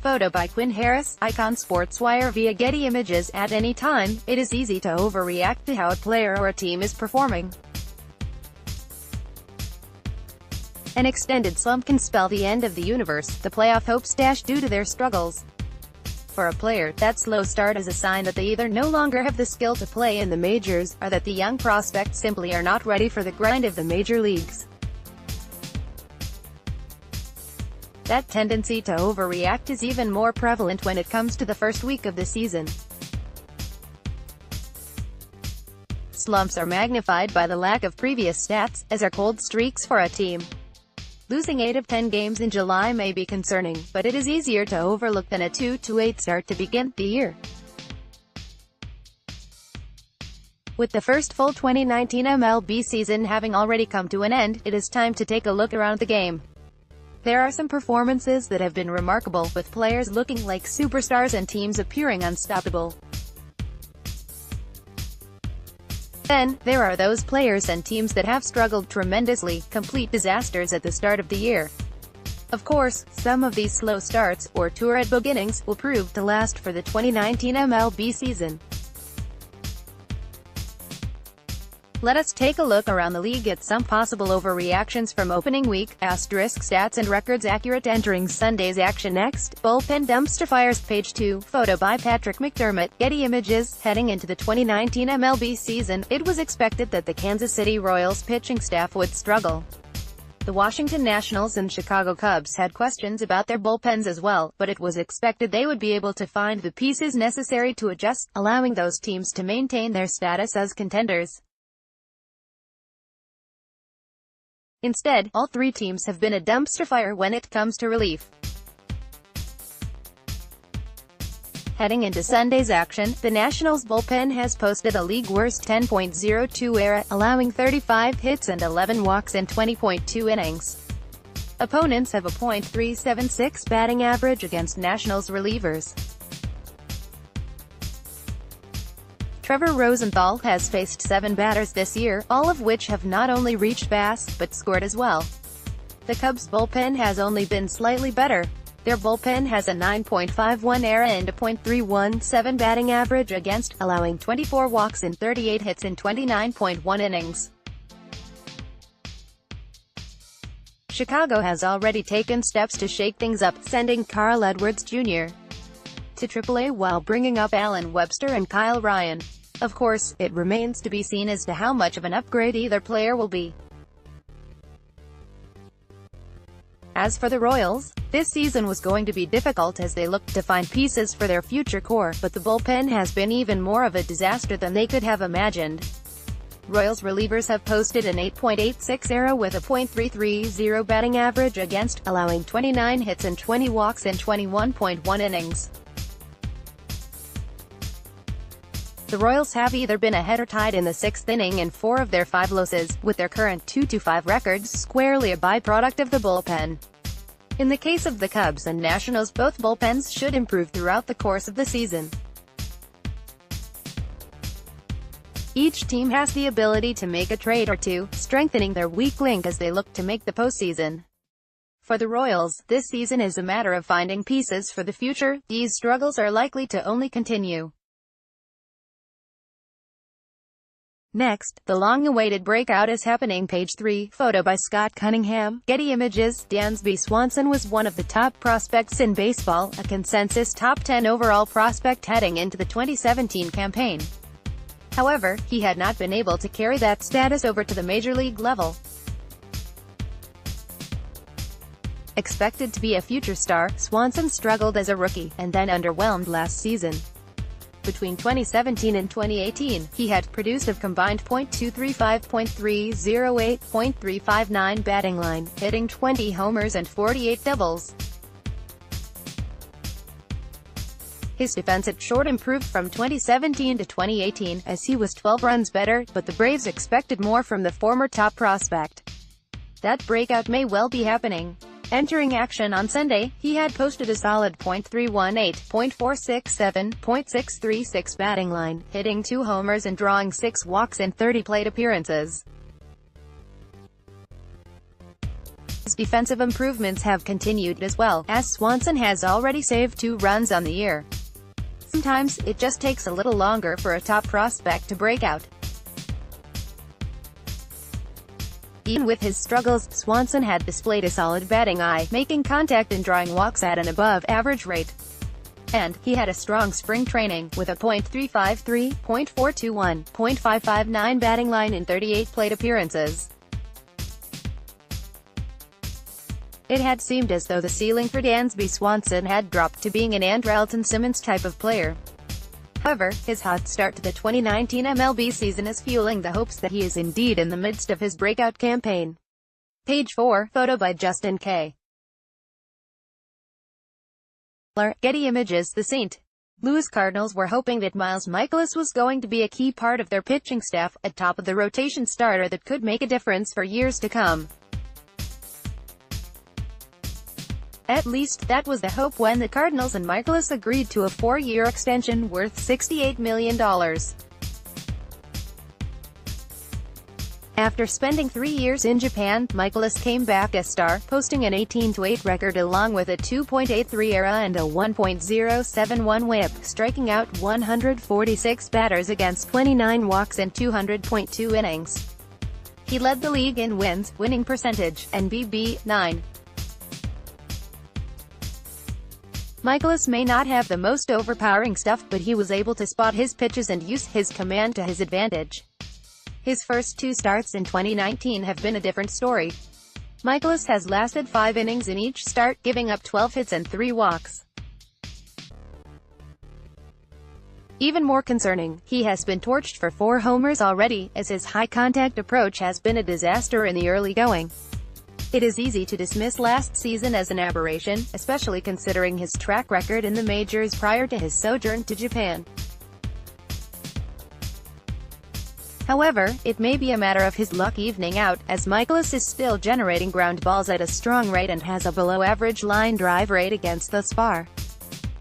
Photo by Quinn Harris, icon Sportswire via Getty Images. At any time, it is easy to overreact to how a player or a team is performing. An extended slump can spell the end of the universe, the playoff hopes dash due to their struggles. For a player, that slow start is a sign that they either no longer have the skill to play in the majors, or that the young prospects simply are not ready for the grind of the major leagues. That tendency to overreact is even more prevalent when it comes to the first week of the season. Slumps are magnified by the lack of previous stats, as are cold streaks for a team. Losing 8 of 10 games in July may be concerning, but it is easier to overlook than a 2-8 start to begin the year. With the first full 2019 MLB season having already come to an end, it is time to take a look around the game. There are some performances that have been remarkable, with players looking like superstars and teams appearing unstoppable. Then, there are those players and teams that have struggled tremendously, complete disasters at the start of the year. Of course, some of these slow starts, or torrid beginnings, will prove to last for the 2019 MLB season. Let us take a look around the league at some possible overreactions from opening week, stats and records accurate entering Sunday's action. Next, bullpen dumpster fires. Page 2, photo by Patrick McDermott, Getty Images. Heading into the 2019 MLB season, it was expected that the Kansas City Royals pitching staff would struggle. The Washington Nationals and Chicago Cubs had questions about their bullpens as well, but it was expected they would be able to find the pieces necessary to adjust, allowing those teams to maintain their status as contenders. Instead, all three teams have been a dumpster fire when it comes to relief. Heading into Sunday's action, the Nationals' bullpen has posted a league-worst 10.02 ERA, allowing 35 hits and 11 walks in 20.2 innings. Opponents have a .376 batting average against Nationals relievers. Trevor Rosenthal has faced 7 batters this year, all of which have not only reached base, but scored as well. The Cubs' bullpen has only been slightly better. Their bullpen has a 9.51 ERA and a .317 batting average against, allowing 24 walks and 38 hits in 29.1 innings. Chicago has already taken steps to shake things up, sending Carl Edwards Jr. to AAA while bringing up Alan Webster and Kyle Ryan. Of course, it remains to be seen as to how much of an upgrade either player will be. As for the Royals, this season was going to be difficult as they looked to find pieces for their future core, but the bullpen has been even more of a disaster than they could have imagined. Royals relievers have posted an 8.86 ERA with a .330 batting average against, allowing 29 hits and 20 walks in 21.1 innings. The Royals have either been ahead or tied in the 6th inning in 4 of their 5 losses, with their current 2-5 records squarely a byproduct of the bullpen. In the case of the Cubs and Nationals, both bullpens should improve throughout the course of the season. Each team has the ability to make a trade or two, strengthening their weak link as they look to make the postseason. For the Royals, this season is a matter of finding pieces for the future. These struggles are likely to only continue. Next, the long-awaited breakout is happening. Page 3, photo by Scott Cunningham, Getty Images. Dansby Swanson was one of the top prospects in baseball, a consensus top 10 overall prospect heading into the 2017 campaign. However, he had not been able to carry that status over to the major league level. Expected to be a future star, Swanson struggled as a rookie, and then underwhelmed last season. Between 2017 and 2018, he had produced a combined .235, .308, .359 batting line, hitting 20 homers and 48 doubles. His defense at short improved from 2017 to 2018, as he was 12 runs better, but the Braves expected more from the former top prospect. That breakout may well be happening. Entering action on Sunday, he had posted a solid .318, .467, .636 batting line, hitting 2 homers and drawing 6 walks in 30 plate appearances. His defensive improvements have continued as well, as Swanson has already saved 2 runs on the year. Sometimes, it just takes a little longer for a top prospect to break out. Even with his struggles, Swanson had displayed a solid batting eye, making contact and drawing walks at an above-average rate. And he had a strong spring training, with a .353, .421, .559 batting line in 38 plate appearances. It had seemed as though the ceiling for Dansby Swanson had dropped to being an Andrelton Simmons type of player. However, his hot start to the 2019 MLB season is fueling the hopes that he is indeed in the midst of his breakout campaign. Page 4, photo by Justin K. Getty Images. The St. Louis Cardinals were hoping that Miles Mikolas was going to be a key part of their pitching staff, a top-of-the-rotation starter that could make a difference for years to come. At least, that was the hope when the Cardinals and Mikolas agreed to a 4-year extension worth $68 million. After spending 3 years in Japan, Mikolas came back as star, posting an 18-8 record along with a 2.83 ERA and a 1.071 WHIP, striking out 146 batters against 29 walks and 200.2 innings. He led the league in wins, winning percentage, and BB9. Mikolas may not have the most overpowering stuff, but he was able to spot his pitches and use his command to his advantage. His first 2 starts in 2019 have been a different story. Mikolas has lasted 5 innings in each start, giving up 12 hits and 3 walks. Even more concerning, he has been torched for 4 homers already, as his high-contact approach has been a disaster in the early going. It is easy to dismiss last season as an aberration, especially considering his track record in the majors prior to his sojourn to Japan. However, it may be a matter of his luck evening out, as Mikolas is still generating ground balls at a strong rate and has a below-average line drive rate against thus far.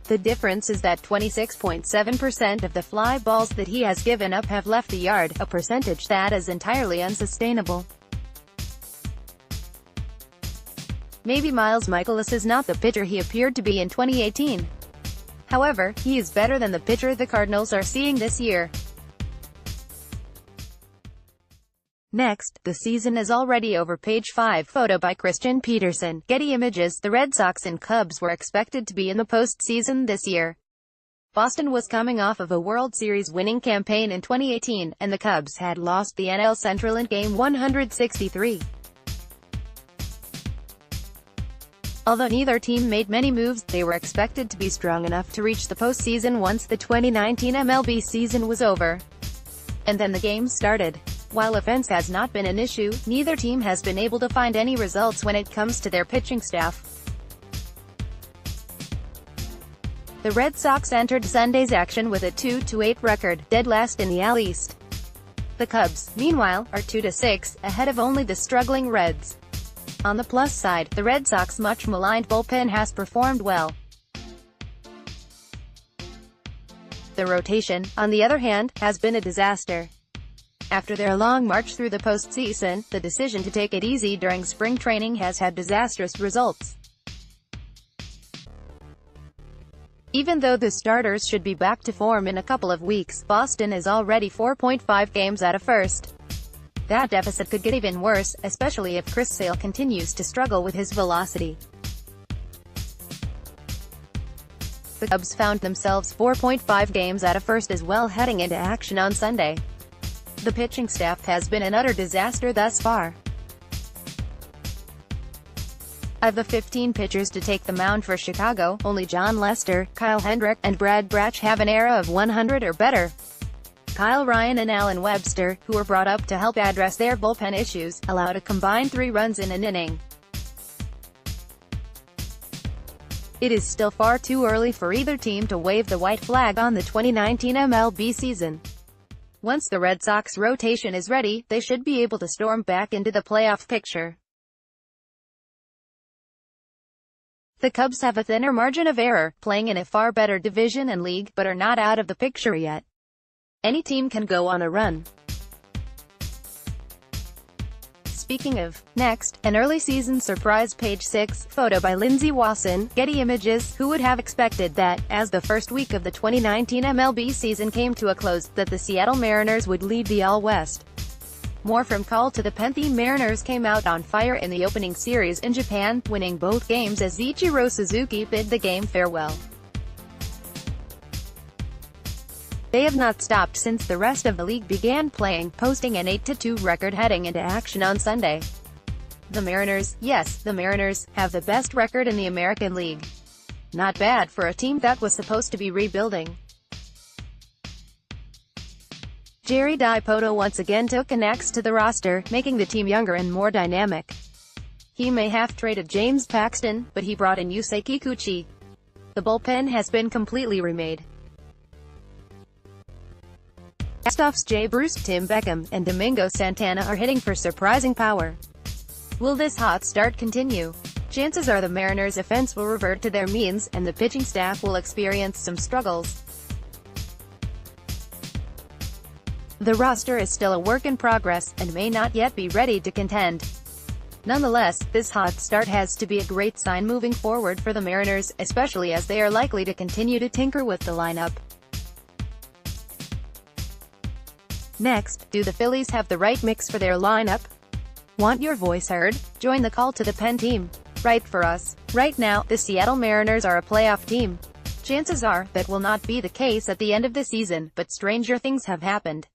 The difference is that 26.7% of the fly balls that he has given up have left the yard, a percentage that is entirely unsustainable. Maybe Miles Mikolas is not the pitcher he appeared to be in 2018. However, he is better than the pitcher the Cardinals are seeing this year. Next, the season is already over. Page 5, photo by Christian Peterson. Getty Images. The Red Sox and Cubs were expected to be in the postseason this year. Boston was coming off of a World Series winning campaign in 2018, and the Cubs had lost the NL Central in Game 163. Although neither team made many moves, they were expected to be strong enough to reach the postseason once the 2019 MLB season was over. And then the games started. While offense has not been an issue, neither team has been able to find any results when it comes to their pitching staff. The Red Sox entered Sunday's action with a 2-8 record, dead last in the AL East. The Cubs, meanwhile, are 2-6, ahead of only the struggling Reds. On the plus side, the Red Sox' much-maligned bullpen has performed well. The rotation, on the other hand, has been a disaster. After their long march through the postseason, the decision to take it easy during spring training has had disastrous results. Even though the starters should be back to form in a couple of weeks, Boston is already 4.5 games out of first. That deficit could get even worse, especially if Chris Sale continues to struggle with his velocity. The Cubs found themselves 4.5 games out of first as well heading into action on Sunday. The pitching staff has been an utter disaster thus far. Of the 15 pitchers to take the mound for Chicago, only John Lester, Kyle Hendrick, and Brad Brach have an ERA of 100 or better. Kyle Ryan and Alan Webster, who were brought up to help address their bullpen issues, allowed a combined 3 runs in an inning. It is still far too early for either team to wave the white flag on the 2019 MLB season. Once the Red Sox rotation is ready, they should be able to storm back into the playoff picture. The Cubs have a thinner margin of error, playing in a far better division and league, but are not out of the picture yet. Any team can go on a run. Speaking of, next, an early season surprise. Page 6, photo by Lindsey Wasson, Getty Images. Who would have expected that, as the first week of the 2019 MLB season came to a close, that the Seattle Mariners would lead the All-West? More from Call to the Pen. The Mariners came out on fire in the opening series in Japan, winning both games as Ichiro Suzuki bid the game farewell. They have not stopped since the rest of the league began playing, posting an 8-2 record heading into action on Sunday. The Mariners, yes, the Mariners, have the best record in the American League. Not bad for a team that was supposed to be rebuilding. Jerry Dipoto once again took an axe to the roster, making the team younger and more dynamic. He may have traded James Paxton, but he brought in Yusei Kikuchi. The bullpen has been completely remade. Castoff's Jay Bruce, Tim Beckham, and Domingo Santana are hitting for surprising power. Will this hot start continue? Chances are the Mariners' offense will revert to their means, and the pitching staff will experience some struggles. The roster is still a work in progress, and may not yet be ready to contend. Nonetheless, this hot start has to be a great sign moving forward for the Mariners, especially as they are likely to continue to tinker with the lineup. Next, do the Phillies have the right mix for their lineup? Want your voice heard? Join the Call to the Pen team. Write for us. Right now, the Seattle Mariners are a playoff team. Chances are, that will not be the case at the end of the season, but stranger things have happened.